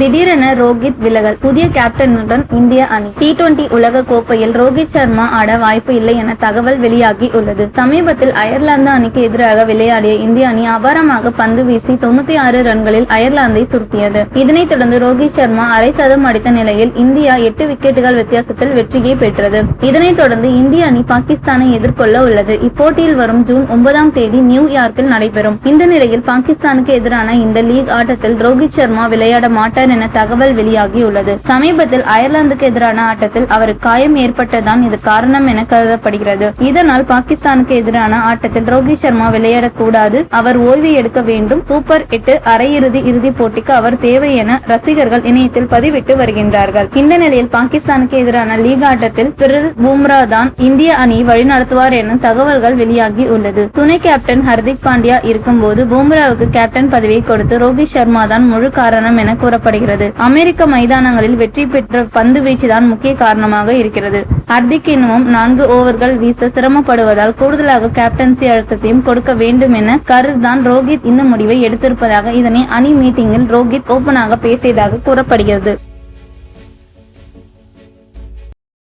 திடீரென ரோஹித் விலகல், புதிய கேப்டனுடன் இந்திய அணி. T20 உலக கோப்பையில் ரோஹித் சர்மா ஆட வாய்ப்பு இல்லை என தகவல் வெளியாகி உள்ளது. சமீபத்தில் அயர்லாந்து அணிக்கு எதிராக விளையாடிய இந்திய அணி அபாரமாக பந்து வீசி 96 ரன்களில் அயர்லாந்தை சுருட்டியது. இதனைத் தொடர்ந்து ரோஹித் சர்மா அரை சதம் அடித்த நிலையில் இந்தியா 8 விக்கெட்டுகள் வித்தியாசத்தில் வெற்றியை பெற்றது. இதனைத் தொடர்ந்து இந்திய அணி பாகிஸ்தானை எதிர்கொள்ள உள்ளது. இப்போட்டியில் வரும் ஜூன் 9ஆம் தேதி நியூயார்க்கில் நடைபெறும். இந்த நிலையில் பாகிஸ்தானுக்கு எதிரான இந்த லீக் ஆட்டத்தில் ரோஹித் சர்மா விளையாட மாட்டார் என தகவல் வெளியாகியுள்ளது. சமீபத்தில் அயர்லாந்துக்கு எதிரான ஆட்டத்தில் அவருக்கு காயம் ஏற்பட்டதான் இது காரணம் என கருதப்படுகிறது. இதனால் பாகிஸ்தானுக்கு எதிரான ஆட்டத்தில் ரோஹித் சர்மா விளையாடக்கூடாது, அவர் ஓய்வு எடுக்க வேண்டும். சூப்பர் 8 இறுதிப் போட்டிக்கு அவர் தேவை என ரசிகர்கள் இணையத்தில் பதிவிட்டு வருகின்றார்கள். இந்த நிலையில் பாகிஸ்தானுக்கு எதிரான லீக் ஆட்டத்தில் பிரில் பும்ரா தான் இந்திய அணியை வழிநடத்துவார் என தகவல்கள் வெளியாகி உள்ளது. துணை கேப்டன் ஹர்திக் பாண்டியா இருக்கும்போது பும்ராவுக்கு கேப்டன் பதவியை கொடுத்து ரோஹித் சர்மா தான் முழு காரணம் என கூறப்படுகிறது. அமெரிக்க மைதானங்களில் வெற்றி பெற்ற பந்து வீச்சுதான் முக்கிய காரணமாக இருக்கிறது. ஹர்திக் இன்னமும் 4 ஓவர்கள் வீச சிரமப்படுவதால் கூடுதலாக கேப்டன்சி அழுத்தத்தையும் கொடுக்க வேண்டும் என கருத்தான் ரோஹித் இந்த முடிவை எடுத்திருப்பதாக இதனை அணி மீட்டிங்கில் ரோஹித் ஓபனாக பேசியதாக கூறப்படுகிறது.